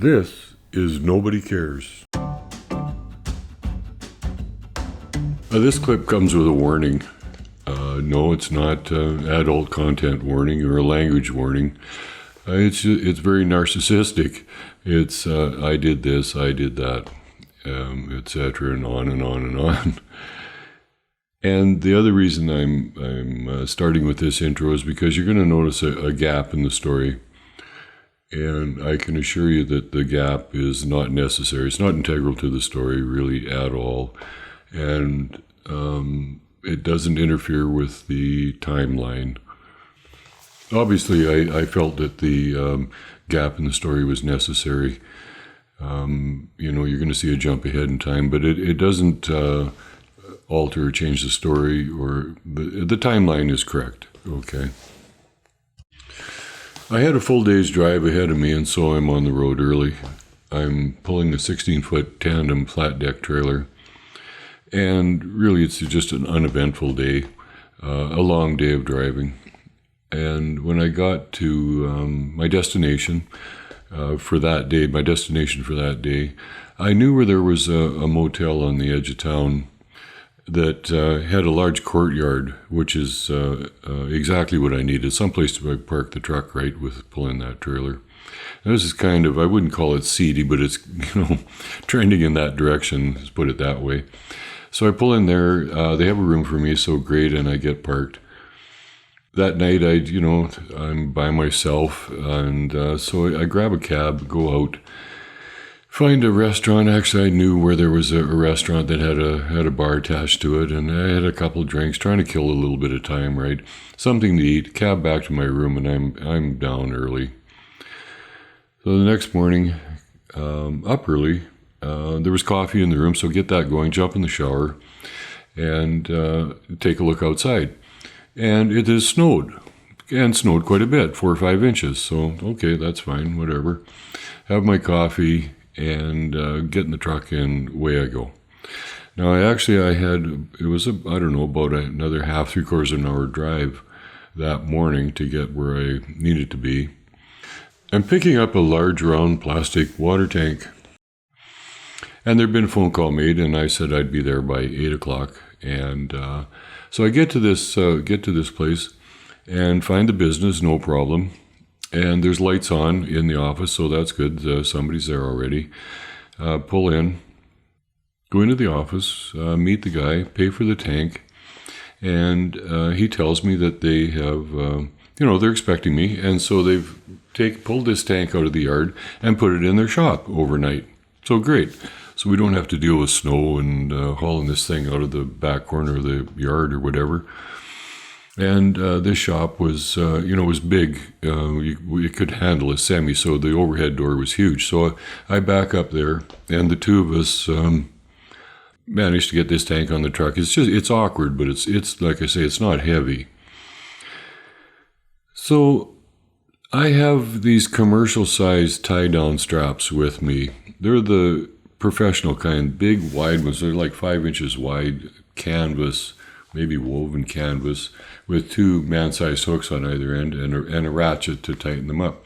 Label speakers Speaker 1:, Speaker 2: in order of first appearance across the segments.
Speaker 1: This is Nobody Cares. This clip comes with a warning. No, it's not adult content warning or a language warning. It's very narcissistic. It's I did this, I did that, etc., and on and on and on. And the other reason I'm starting with this intro is because you're going to notice a gap in the story. And I can assure you that the gap is not necessary. It's not integral to the story really at all. And it doesn't interfere with the timeline. Obviously, I felt that the gap in the story was necessary. You're going to see a jump ahead in time, but it doesn't alter or change the story, or the timeline is correct, okay? I had a full day's drive ahead of me, and so I'm on the road early. I'm pulling a 16-foot tandem flat deck trailer, and really it's just an uneventful day, a long day of driving. And when I got to my destination for that day, I knew where there was a motel on the edge of town that had a large courtyard, which is exactly what I needed. Someplace to park the truck, right, with pulling that trailer. And this is kind of, I wouldn't call it seedy, but it's, trending in that direction, let's put it that way. So I pull in there, they have a room for me, so great, and I get parked. That night, I'm by myself, and so I grab a cab, go out, find a restaurant. Actually, I knew where there was a restaurant that had a bar attached to it, and I had a couple of drinks, trying to kill a little bit of time, right? Something to eat, cab back to my room, and I'm down early. So the next morning, up early, there was coffee in the room, so get that going, jump in the shower, and take a look outside. And it has snowed, and snowed quite a bit, 4 or 5 inches, so okay, that's fine, whatever. Have my coffee, and get in the truck, and away I go. Now, it was about another half, 3/4 of an hour drive that morning to get where I needed to be. I'm picking up a large round plastic water tank, and there'd been a phone call made, and I said I'd be there by 8 o'clock, and so I get to this place and find the business, no problem. And there's lights on in the office, so that's good. Somebody's there already. Pull in, go into the office, meet the guy, pay for the tank, and he tells me that they have, they're expecting me, and so they've pulled this tank out of the yard and put it in their shop overnight. So great. So we don't have to deal with snow and hauling this thing out of the back corner of the yard or whatever. And this shop was, was big. It could handle a semi, so the overhead door was huge. So I back up there, and the two of us managed to get this tank on the truck. It's awkward, but it's like I say, it's not heavy. So I have these commercial-sized tie-down straps with me. They're the professional kind, big, wide ones. They're like 5 inches wide, canvas, maybe woven canvas, with 2 man-sized hooks on either end and a ratchet to tighten them up.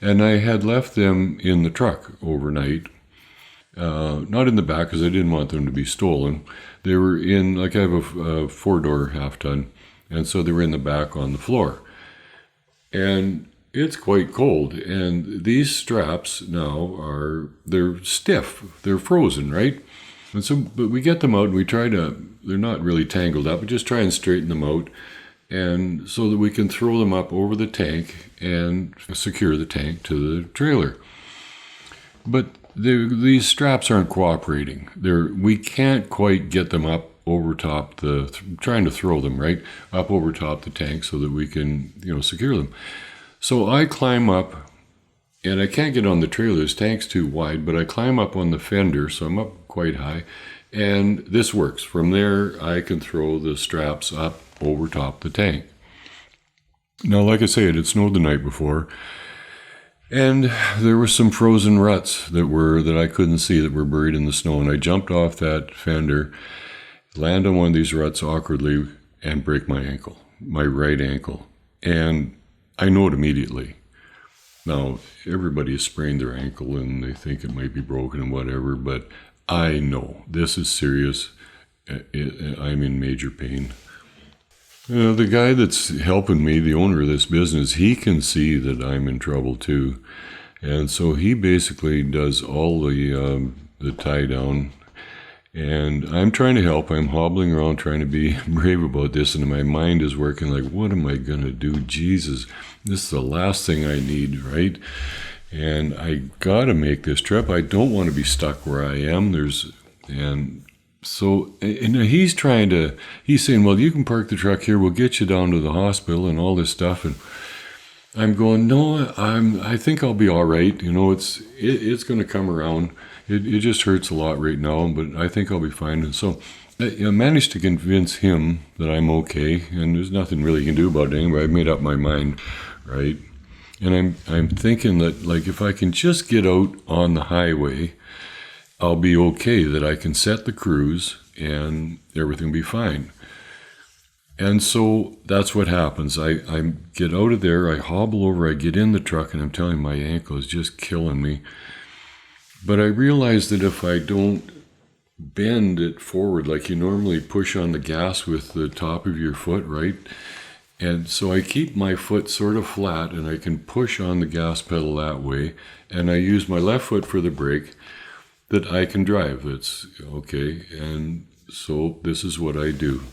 Speaker 1: And I had left them in the truck overnight, not in the back because I didn't want them to be stolen. They were I have a 4-door half-ton, and so they were in the back on the floor. And it's quite cold, and these straps now they're stiff, they're frozen, right? And so, but we get them out and we they're not really tangled up, but just try and straighten them out, and so that we can throw them up over the tank and secure the tank to the trailer. But these straps aren't cooperating. We can't quite get them up over top trying to throw them, right, up over top the tank so that we can, secure them. So I climb up, and I can't get on the trailer. This tank's too wide, but I climb up on the fender, so I'm up quite high, and this works. From there, I can throw the straps up over top the tank. Now, like I say, it had snowed the night before, and there were some frozen ruts that I couldn't see that were buried in the snow, and I jumped off that fender, land on one of these ruts awkwardly, and break my ankle, my right ankle. And I know it immediately. Now, everybody has sprained their ankle and they think it might be broken and whatever, but I know this is serious. I'm in major pain. The guy that's helping me, the owner of this business, he can see that I'm in trouble too. And so he basically does all the tie down. And I'm trying to help. I'm hobbling around trying to be brave about this. And my mind is working like, what am I going to do? Jesus, this is the last thing I need, right? And I got to make this trip. I don't want to be stuck where I am. So he's saying, well, you can park the truck here. We'll get you down to the hospital and all this stuff. And I'm going, no, I think I'll be all right. It's going to come around. It just hurts a lot right now, but I think I'll be fine. And so I managed to convince him that I'm okay, and there's nothing really you can do about it anyway. I've made up my mind, right? And I'm thinking that, like, if I can just get out on the highway, I'll be okay, that I can set the cruise and everything will be fine. And so that's what happens. I get out of there, I hobble over, I get in the truck, and I'm telling you, my ankle is just killing me. But I realize that if I don't bend it forward, like you normally push on the gas with the top of your foot, right? And so I keep my foot sort of flat and I can push on the gas pedal that way. And I use my left foot for the brake, that I can drive. That's okay. And so this is what I do.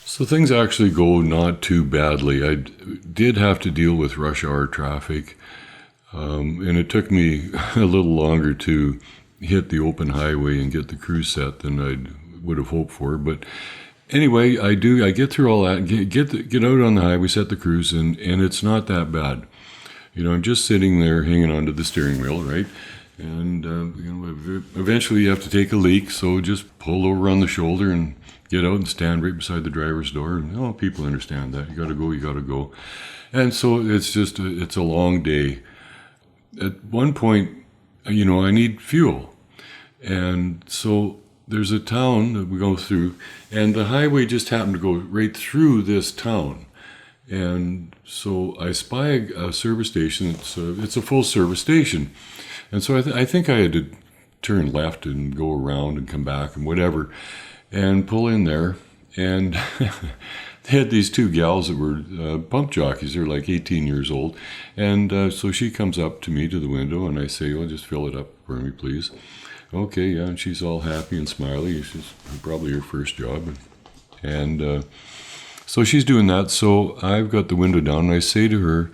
Speaker 1: So things actually go not too badly. I did have to deal with rush hour traffic. And it took me a little longer to hit the open highway and get the cruise set than I would have hoped for. But anyway, I get through all that, get out on the highway, set the cruise, and it's not that bad. I'm just sitting there hanging onto the steering wheel, right? And eventually you have to take a leak, so just pull over on the shoulder and get out and stand right beside the driver's door. And people understand that. You got to go. And so it's just it's a long day. At one point, I need fuel. And so there's a town that we go through, and the highway just happened to go right through this town. And so I spy a service station. It's a full service station. And so I think I had to turn left and go around and come back and whatever and pull in there. And they had these two gals that were pump jockeys. They're like 18 years old. And so she comes up to me to the window and I say, "Oh, just fill it up for me, please." Okay, yeah. And she's all happy and smiley. She's probably her first job. And so she's doing that. So I've got the window down and I say to her,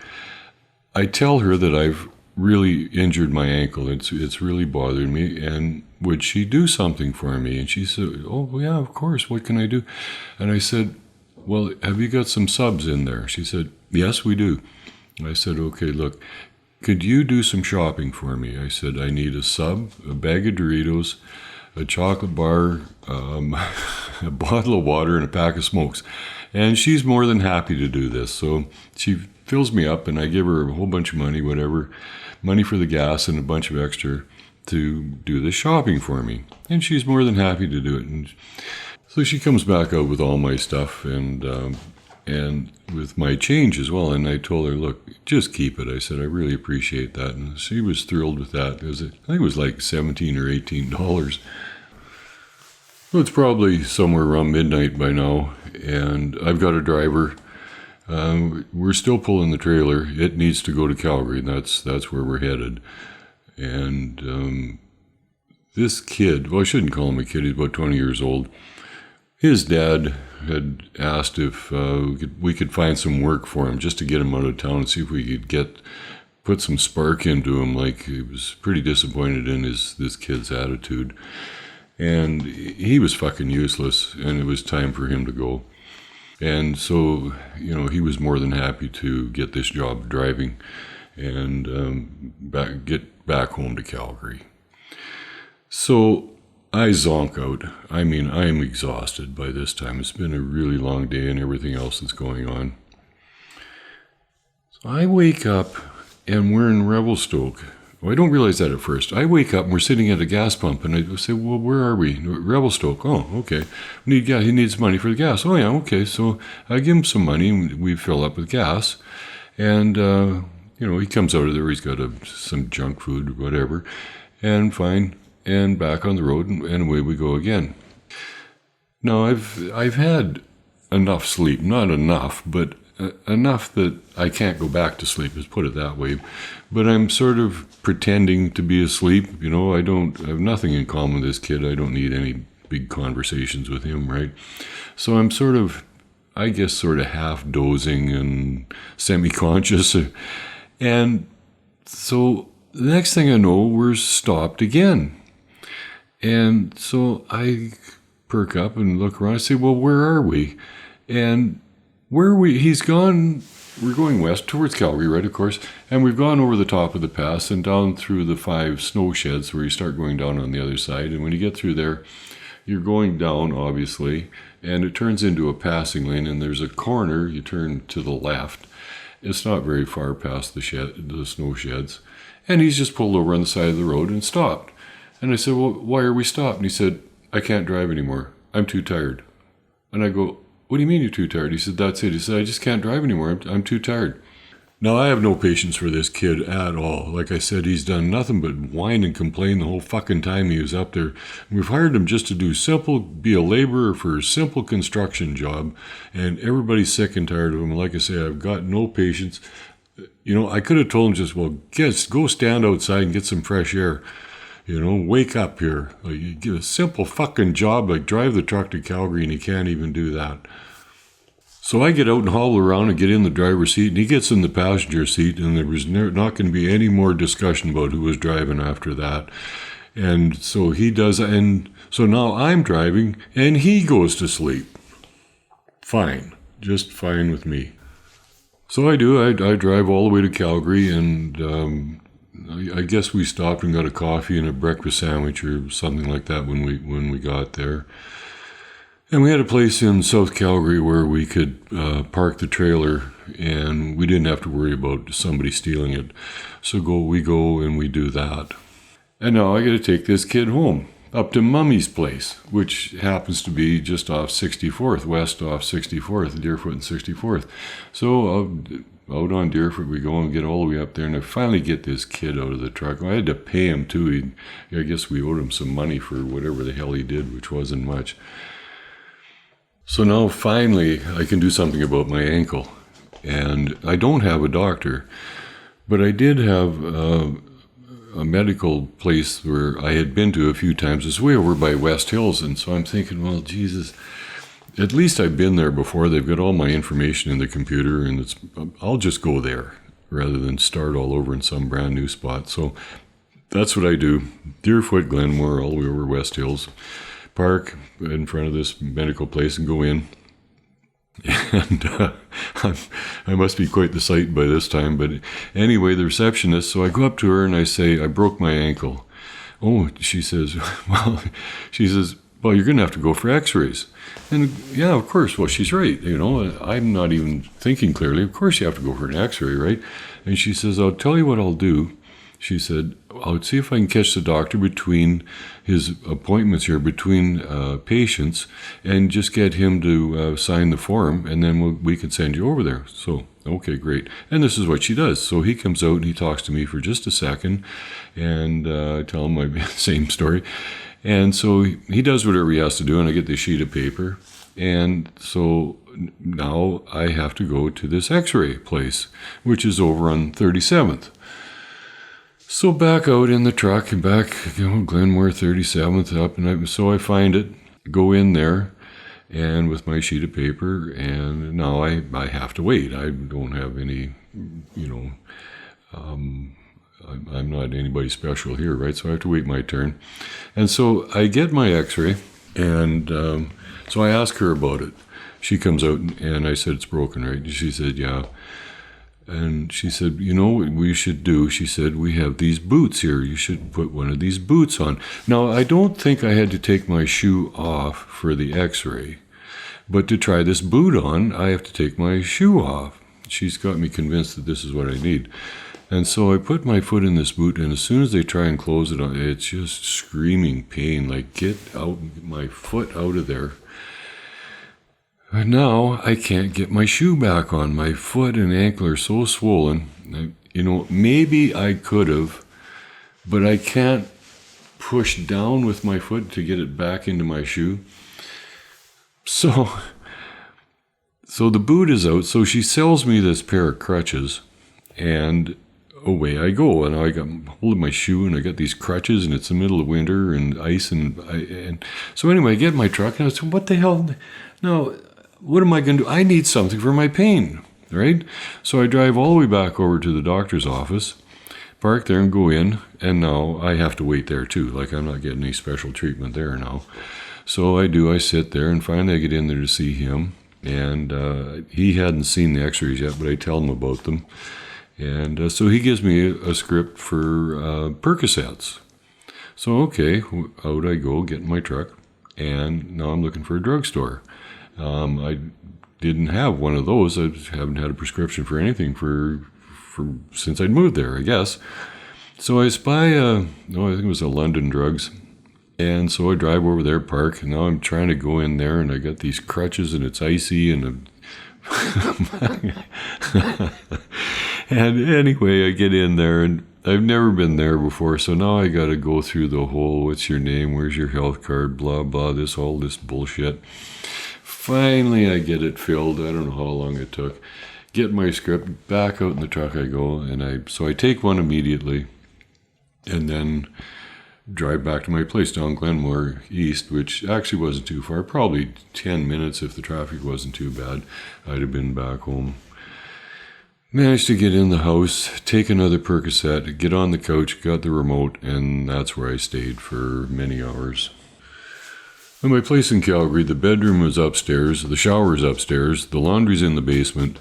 Speaker 1: I tell her that I've really injured my ankle. It's really bothering me. And would she do something for me? And she said, "Oh, yeah, of course. What can I do?" And I said, "Well, have you got some subs in there?" She said, "Yes, we do." I said, "Okay, look, could you do some shopping for me?" I said, "I need a sub, a bag of Doritos, a chocolate bar, a bottle of water, and a pack of smokes." And she's more than happy to do this. So she fills me up and I give her a whole bunch of money, whatever, money for the gas and a bunch of extra to do the shopping for me. And she's more than happy to do it. And so she comes back out with all my stuff and with my change as well. And I told her, "Look, just keep it." I said, "I really appreciate that." And she was thrilled with that. I think it was like $17 or $18. So it's probably somewhere around midnight by now. And I've got a driver. We're still pulling the trailer. It needs to go to Calgary. And that's where we're headed. And this kid, well, I shouldn't call him a kid. He's about 20 years old. His dad had asked if we could find some work for him just to get him out of town and see if we could put some spark into him. Like, he was pretty disappointed in this kid's attitude. And he was fucking useless, and it was time for him to go. And so, he was more than happy to get this job driving and get back home to Calgary. So I zonk out. I mean, I am exhausted by this time. It's been a really long day and everything else that's going on. So I wake up and we're in Revelstoke. Well, I don't realize that at first. I wake up and we're sitting at a gas pump and I say, "Well, where are we?" "Revelstoke." "Oh, okay. We need gas. He needs money for the gas." "Oh, yeah, okay." So I give him some money and we fill up with gas. And, he comes out of there, he's got some junk food or whatever, and fine, and back on the road, and away we go again. Now, I've had enough sleep, not enough, but enough that I can't go back to sleep, let's put it that way. But I'm sort of pretending to be asleep. I have nothing in common with this kid. I don't need any big conversations with him, right? So I'm sort of half dozing and semi-conscious. And so the next thing I know, we're stopped again. And so I perk up and look around. I say, well, where are we? And where are we? He's gone. We're going west towards Calgary, right, of course. And we've gone over the top of the pass and down through the 5 snow sheds where you start going down on the other side. And when you get through there, you're going down, obviously, and it turns into a passing lane. And there's a corner. You turn to the left. It's not very far past the snow sheds. And he's just pulled over on the side of the road and stopped. And I said, well, why are we stopped? And he said, I can't drive anymore. I'm too tired. And I go, what do you mean you're too tired? He said, that's it. He said, I just can't drive anymore. I'm too tired. Now, I have no patience for this kid at all. Like I said, he's done nothing but whine and complain the whole fucking time he was up there. We've hired him just to be a laborer for a simple construction job, and everybody's sick and tired of him. Like I say, I've got no patience. I could have told him go stand outside and get some fresh air. Wake up here. You get a simple fucking job like drive the truck to Calgary, and he can't even do that. So I get out and haul around and get in the driver's seat, and he gets in the passenger seat, and there was not going to be any more discussion about who was driving after that. And so he does, and so now I'm driving, and he goes to sleep. Fine. Just fine with me. So I do. I drive all the way to Calgary, and I guess we stopped and got a coffee and a breakfast sandwich or something like that when we got there. And we had a place in South Calgary where we could park the trailer, and we didn't have to worry about somebody stealing it. So we go and we do that. And now I got to take this kid home up to Mummy's place, which happens to be just off 64th, west off 64th, Deerfoot and 64th. So out on Deerfoot we go and get all the way up there, and I finally get this kid out of the truck. I had to pay him too. I guess we owed him some money for whatever the hell he did, which wasn't much. So now finally I can do something about my ankle. And I don't have a doctor, but I did have a medical place where I had been to a few times. It's way over by West Hills, and so I'm thinking, well, Jesus, at least I've been there before. They've got all my information in the computer, and I'll just go there rather than start all over in some brand new spot. So that's what I do. Deerfoot, Glenmore, all the way over West Hills. Park in front of this medical place and go in. And I must be quite the sight by this time. But anyway, the receptionist, so I go up to her and I say, I broke my ankle. Oh, she says, well, you're going to have to go for x-rays. And yeah, of course. Well, she's right. I'm not even thinking clearly. Of course you have to go for an x-ray, right? And she says, I'll tell you what I'll do. She said, I'll see if I can catch the doctor between his appointments here, between patients, and just get him to sign the form, and then we can send you over there. So, okay, great. And this is what she does. So he comes out and he talks to me for just a second, and I tell him my same story. And so he does whatever he has to do, and I get this sheet of paper. And so now I have to go to this x-ray place, which is over on 37th. So back out in the truck and back, Glenmore 37th up, and so I find it, go in there, and with my sheet of paper, and now I have to wait. I don't have any, I'm not anybody special here, right? So I have to wait my turn. And so I get my x-ray, and so I ask her about it. She comes out, and I said, it's broken, right? And she said, yeah. And she said, what we should do? She said, we have these boots here. You should put one of these boots on. Now, I don't think I had to take my shoe off for the x-ray. But to try this boot on, I have to take my shoe off. She's got me convinced that this is what I need. And so I put my foot in this boot, and as soon as they try and close it, it's just screaming pain, like, get my foot out of there. And now I can't get my shoe back on. My foot and ankle are so swollen. maybe I could have, but I can't push down with my foot to get it back into my shoe. So the boot is out. So she sells me this pair of crutches, and away I go. And I got hold of my shoe, and I got these crutches, and it's the middle of winter and ice, and so anyway, I get in my truck, and I said, "What the hell? Now, what am I going to do? I need something for my pain, right?" So I drive all the way back over to the doctor's office, park there, and go in, and now I have to wait there too. Like, I'm not getting any special treatment there now. So I sit there, and finally I get in there to see him. And he hadn't seen the x-rays yet, but I tell him about them. And so he gives me a script for Percocets. So, okay, out I go, get in my truck, and now I'm looking for a drugstore. I didn't have one of those. I haven't had a prescription for anything for since I'd moved there, I guess. So I spy, I think it was a London Drugs. And so I drive over there, park, and now I'm trying to go in there, and I got these crutches, and it's icy, and and anyway, I get in there, and I've never been there before, so now I got to go through the whole, what's your name, where's your health card, blah, blah, all this bullshit. Finally, I get it filled. I don't know how long it took. Get my script, back out in the truck I go, and so I take one immediately, and then drive back to my place down Glenmore East, which actually wasn't too far, probably 10 minutes if the traffic wasn't too bad. I'd have been back home. Managed to get in the house, take another Percocet, get on the couch, got the remote, and that's where I stayed for many hours. At my place in Calgary, the bedroom was upstairs, the shower's upstairs, the laundry's in the basement,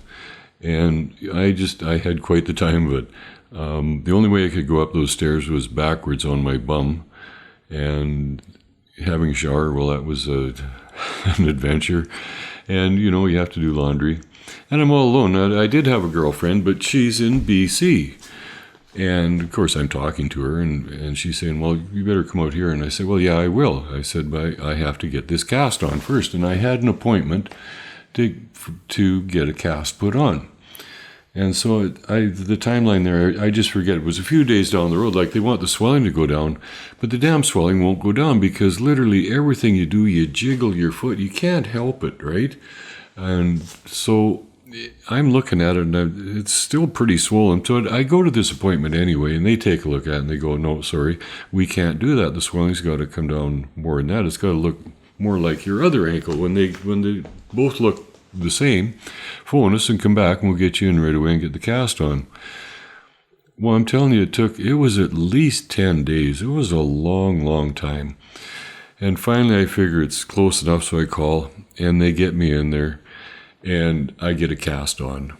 Speaker 1: and I had quite the time of it. The only way I could go up those stairs was backwards on my bum, and having a shower, well, that was an adventure. And, you have to do laundry. And I'm all alone. I did have a girlfriend, but she's in BC. And, of course, I'm talking to her, and she's saying, "Well, you better come out here." And I said, "Well, yeah, I will." I said, "But I have to get this cast on first." And I had an appointment to get a cast put on. And so the timeline there, I just forget. It was a few days down the road. Like, they want the swelling to go down, but the damn swelling won't go down because literally everything you do, you jiggle your foot. You can't help it, right? And so I'm looking at it, and it's still pretty swollen. So I go to this appointment anyway, and they take a look at it, and they go, "No, sorry, we can't do that. The swelling's got to come down more than that. It's got to look more like your other ankle." When they both look the same, phone us and come back, and we'll get you in right away and get the cast on. Well, I'm telling you, it was at least 10 days. It was a long, long time. And finally I figure it's close enough, so I call, and they get me in there, and I get a cast on.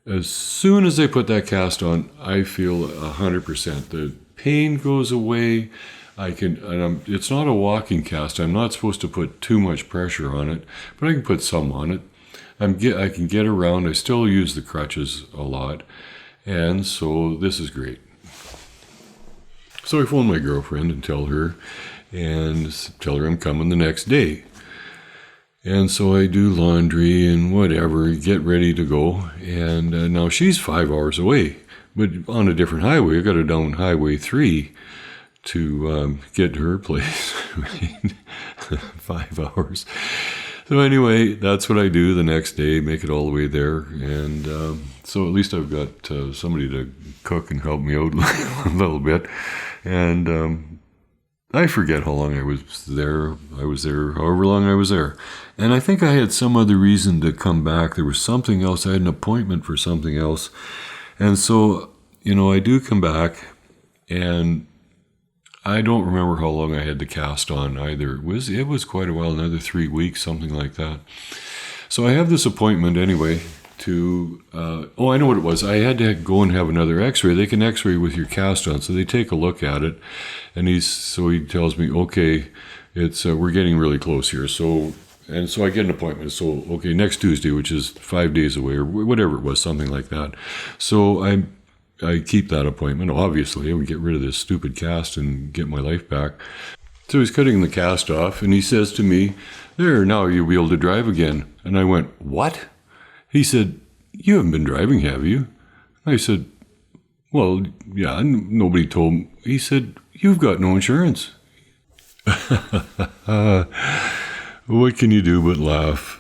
Speaker 1: As soon as they put that cast on, I feel 100%. The pain goes away. It's not a walking cast. I'm not supposed to put too much pressure on it, but I can put some on it. I can get around. I still use the crutches a lot, and so this is great. So I phone my girlfriend and tell her I'm coming the next day. And so I do laundry and whatever, get ready to go. And now she's 5 hours away, but on a different highway. I got to down Highway 3 to get to her place. 5 hours. So anyway, that's what I do the next day, make it all the way there. And so at least I've got somebody to cook and help me out a little bit. And I forget how long I was there. I was there however long I was there. And I think I had some other reason to come back. There was something else. I had an appointment for something else. And so, I do come back, and I don't remember how long I had the cast on either. It was quite a while, another 3 weeks, something like that. So I have this appointment anyway to, I know what it was. I had to go and have another x-ray. They can x-ray with your cast on. So they take a look at it, and he tells me, okay, it's, we're getting really close here. So I get an appointment. So, okay, next Tuesday, which is 5 days away or whatever it was, something like that. So I keep that appointment. Obviously, I would get rid of this stupid cast and get my life back. So he's cutting the cast off, and he says to me, "There, now you'll be able to drive again." And I went, "What?" He said, "You haven't been driving, have you?" I said, Well, yeah, nobody told him. He said, "You've got no insurance." What can you do but laugh?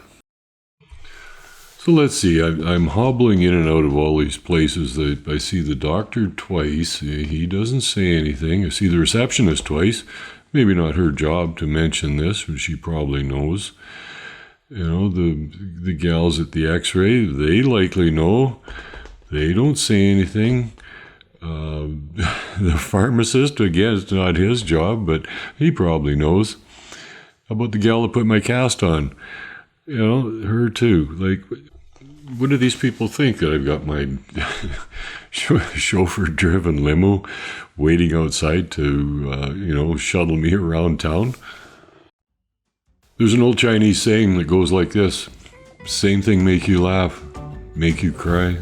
Speaker 1: So let's see. I'm hobbling in and out of all these places. That I see the doctor twice. He doesn't say anything. I see the receptionist twice. Maybe not her job to mention this, but she probably knows. You know, the gals at the X-ray, they likely know. They don't say anything. The pharmacist, again, it's not his job, but he probably knows. How about the gal that put my cast on? You know, her too. Like, what do these people think, that I've got my chauffeur-driven limo waiting outside to, shuttle me around town? There's an old Chinese saying that goes like this: same thing make you laugh, make you cry.